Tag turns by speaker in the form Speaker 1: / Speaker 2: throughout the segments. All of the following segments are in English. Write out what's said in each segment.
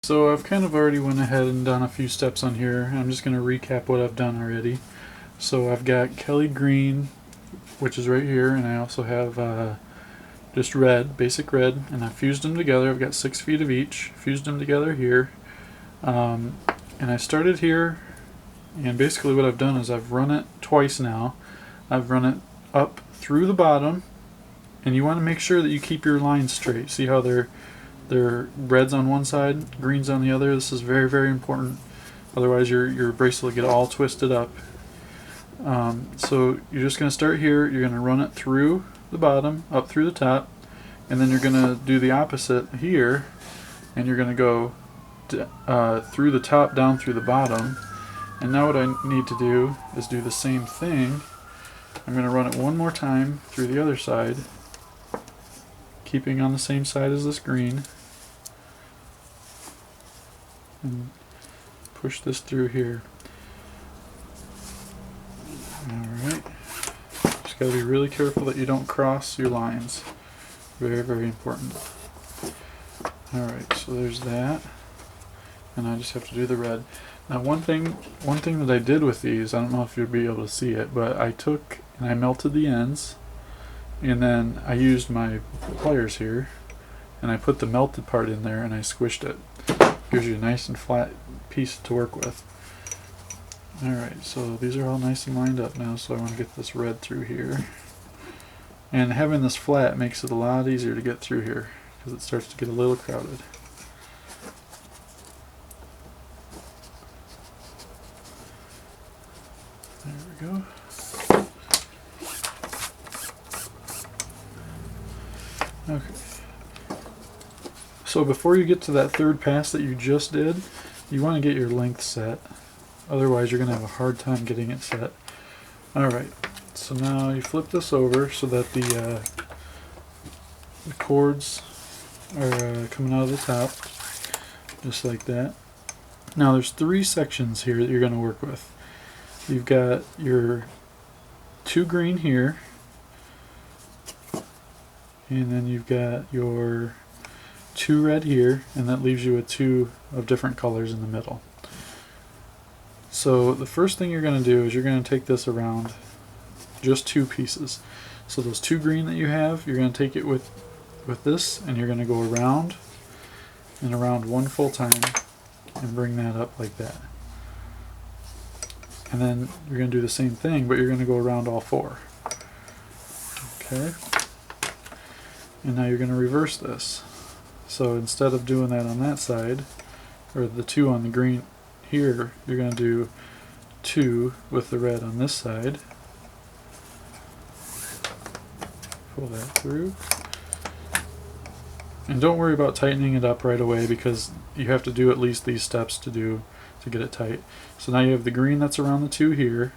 Speaker 1: So I've kind of already went ahead and done a few steps on here. I'm just going to recap what I've done already. So I've got Kelly green, which is right here, and I also have just red, basic red, and I fused them together. I've got 6 feet of each, fused them together here. And I started here, and basically what I've done is I've run it twice now. I've run it up through the bottom, and you want to make sure that you keep your lines straight. See how they're reds on one side, greens on the other. This is very, very important. Otherwise your bracelet will get all twisted up. So you're just going to start here. You're going to run it through the bottom, up through the top, and then you're going to do the opposite here, and you're going to go through the top, down through the bottom. And now what I need to do is do the same thing. I'm going to run it one more time through the other side, keeping on the same side as this green, and push this through here. Alright, just got to be really careful that you don't cross your lines. Very, very important. Alright, so there's that, and I just have to do the red. Now one thing that I did with these, I don't know if you'll be able to see it, but I took and I melted the ends, and then I used my pliers here, and I put the melted part in there and I squished it. Gives you a nice and flat piece to work with. Alright, so these are all nice and lined up now, so I want to get this red through here. And having this flat makes it a lot easier to get through here, because it starts to get a little crowded. There we go. Okay. So before you get to that third pass that you just did, you want to get your length set. Otherwise you're going to have a hard time getting it set. Alright, so now you flip this over so that the cords are coming out of the top, just like that. Now there's 3 sections here that you're going to work with. You've got your 2 green here, and then you've got your 2 red here, and that leaves you with 2 of different colors in the middle. So the first thing you're going to do is you're going to take this around just 2 pieces. So those 2 green that you have, you're going to take it with this, and you're going to go around and around one full time and bring that up like that. And then you're going to do the same thing, but you're going to go around all 4. Okay. And now you're going to reverse this. So instead of doing that on that side, or the 2 on the green here, you're going to do 2 with the red on this side. Pull that through. And don't worry about tightening it up right away, because you have to do at least these steps to get it tight. So now you have the green that's around the 2 here.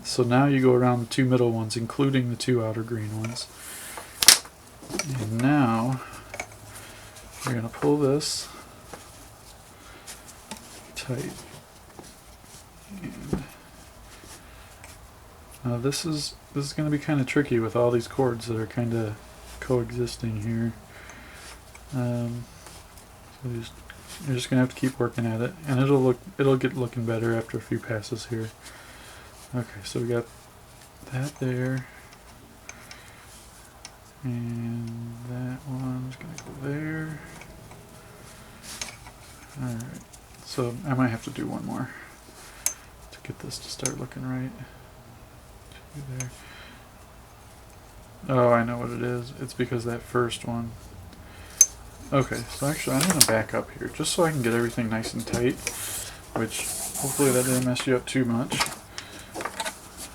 Speaker 1: So now you go around the 2 middle ones, including the 2 outer green ones. And now you're going to pull this tight. And now this is going to be kind of tricky with all these cords that are kind of coexisting here. So you're just going to have to keep working at it, and it'll get looking better after a few passes here. Okay, so we got that there. And that one's going to go there. Alright, so I might have to do one more to get this to start looking right. 2 there. Oh, I know what it is. It's because that first one. Okay, so actually I'm going to back up here just so I can get everything nice and tight, which hopefully that didn't mess you up too much.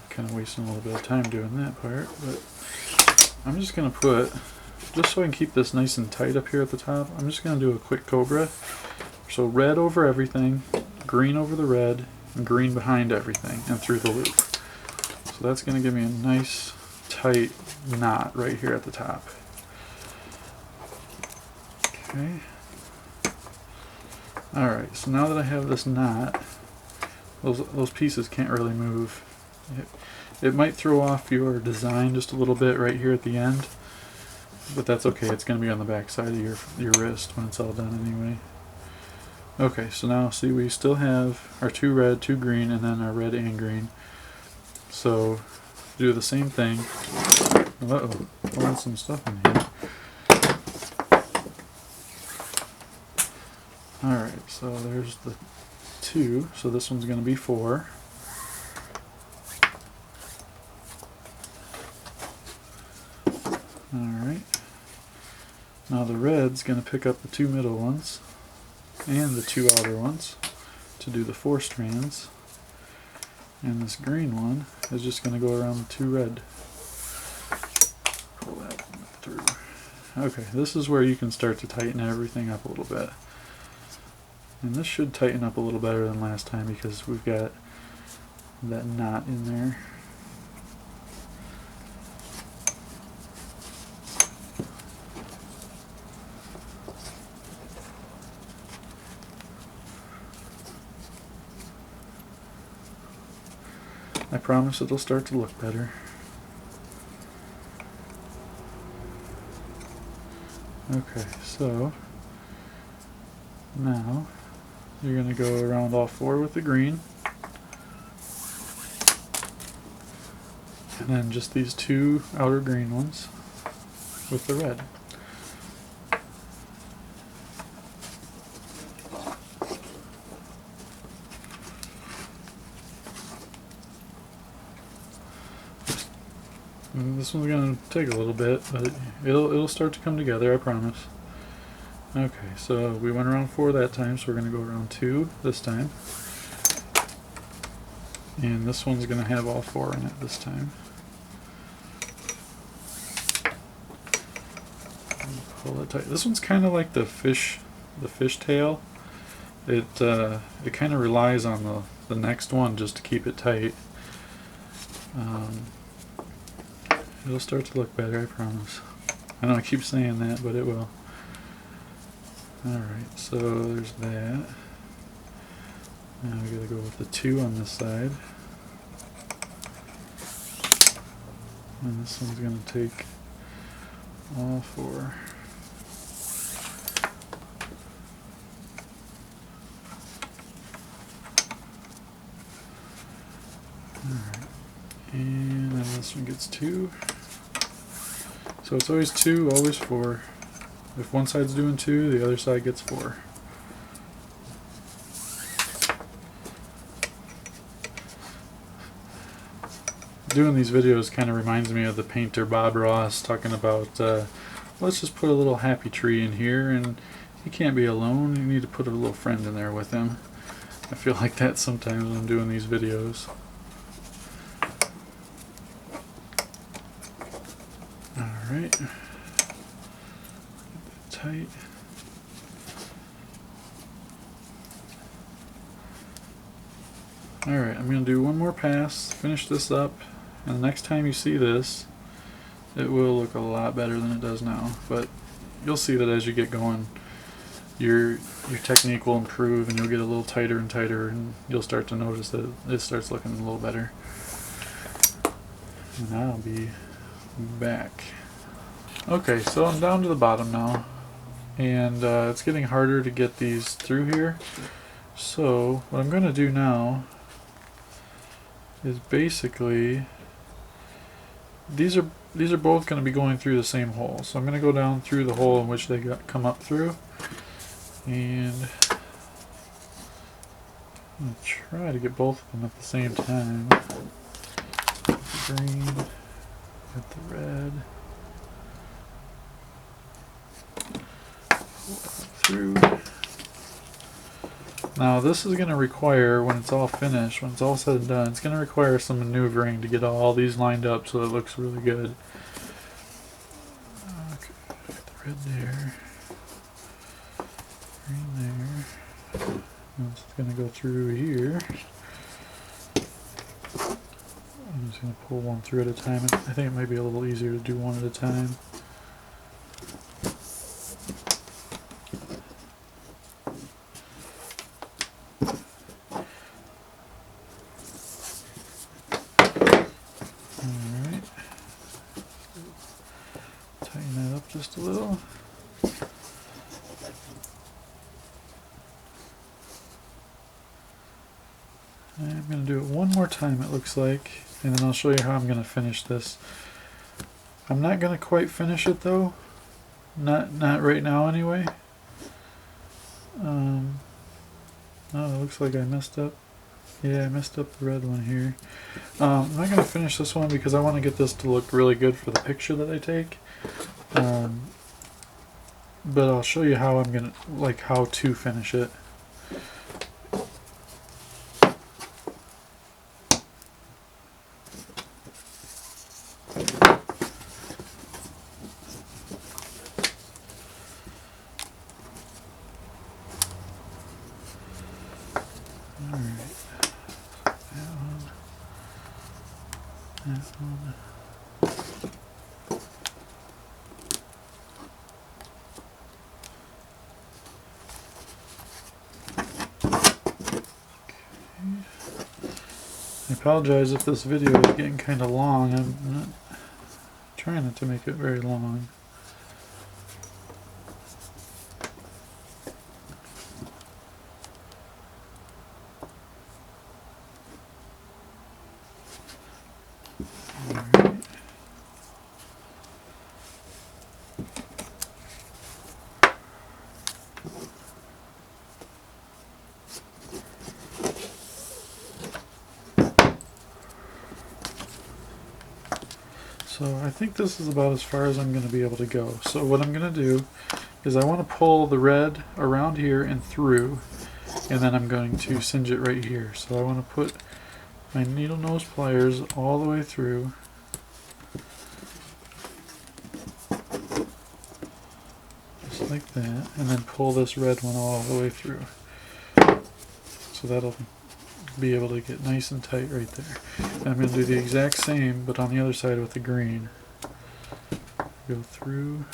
Speaker 1: Kind of wasting a little bit of time doing that part, but I'm just going to put, just so I can keep this nice and tight up here at the top, I'm just going to do a quick cobra. So red over everything, green over the red, and green behind everything, and through the loop. So that's going to give me a nice tight knot right here at the top. Okay. Alright, so now that I have this knot, those pieces can't really move. It might throw off your design just a little bit right here at the end, but that's okay. It's going to be on the back side of your wrist when it's all done anyway. Okay, so now see we still have our 2 red, 2 green, and then our red and green. So do the same thing. Uh-oh, pulling some stuff in here. Alright, so there's the 2, so this one's going to be 4. Alright, now the red's going to pick up the 2 middle ones and the 2 outer ones to do the 4 strands, and this green one is just going to go around the 2 red. Pull that through. Okay, this is where you can start to tighten everything up a little bit. And this should tighten up a little better than last time because we've got that knot in there. I promise it'll start to look better. Okay, so now you're going to go around all 4 with the green, and then just these 2 outer green ones with the red. And this one's going to take a little bit, but it'll start to come together, I promise. Okay, so we went around 4 that time, so we're going to go around 2 this time. And this one's going to have all 4 in it this time. Pull it tight. This one's kind of like the fish tail. It kind of relies on the next one just to keep it tight. It'll start to look better, I promise. I know I keep saying that, but it will. Alright, so there's that. Now we gotta go with the 2 on this side. And this one's gonna take all 4. Alright. And then this one gets 2. So it's always 2, always 4. If one side's doing 2, the other side gets 4. Doing these videos kind of reminds me of the painter Bob Ross talking about, let's just put a little happy tree in here, and he can't be alone, you need to put a little friend in there with him. I feel like that sometimes when I'm doing these videos. Alright. Tight. Alright, I'm going to do one more pass, finish this up, and the next time you see this, it will look a lot better than it does now. But you'll see that as you get going, your technique will improve and you'll get a little tighter and tighter, and you'll start to notice that it starts looking a little better. And I'll be back. Okay, so I'm down to the bottom now, and it's getting harder to get these through here. So what I'm going to do now is basically these are both going to be going through the same hole. So I'm going to go down through the hole in which they come up through, and I'm going to try to get both of them at the same time. Get the green, get the red. Through. Now this is going to require, when it's all finished, when it's all said and done, it's going to require some maneuvering to get all these lined up so it looks really good. Okay, get the red there, green there, and it's going to go through here. I'm just going to pull one through at a time. I think it might be a little easier to do one at a time. Just a little. I'm going to do it one more time, it looks like, and then I'll show you how I'm going to finish this. I'm not going to quite finish it though, not right now anyway. Oh, it looks like I messed up. Yeah, I messed up the red one here. I'm not going to finish this one because I want to get this to look really good for the picture that I take. But I'll show you how I'm going to, like, how to finish it. I apologize if this video is getting kind of long. I'm not trying not to make it very long. So I think this is about as far as I'm going to be able to go. So what I'm going to do is I want to pull the red around here and through, and then I'm going to singe it right here. So I want to put my needle nose pliers all the way through. Just like that, and then pull this red one all the way through. So that'll be able to get nice and tight right there. And I'm going to do the exact same, but on the other side with the green. Go through.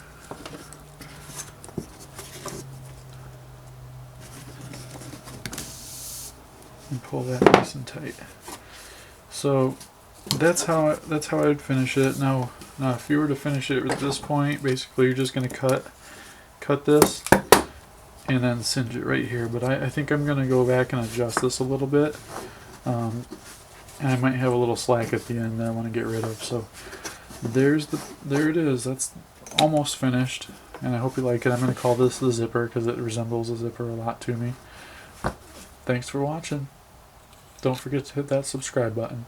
Speaker 1: And pull that nice and tight. So that's how I'd finish it. Now if you were to finish it at this point, basically you're just going to cut this and then singe it right here. But I think I'm going to go back and adjust this a little bit. And I might have a little slack at the end that I want to get rid of. So there it is. That's almost finished. And I hope you like it. I'm going to call this the zipper because it resembles a zipper a lot to me. Thanks for watching. Don't forget to hit that subscribe button.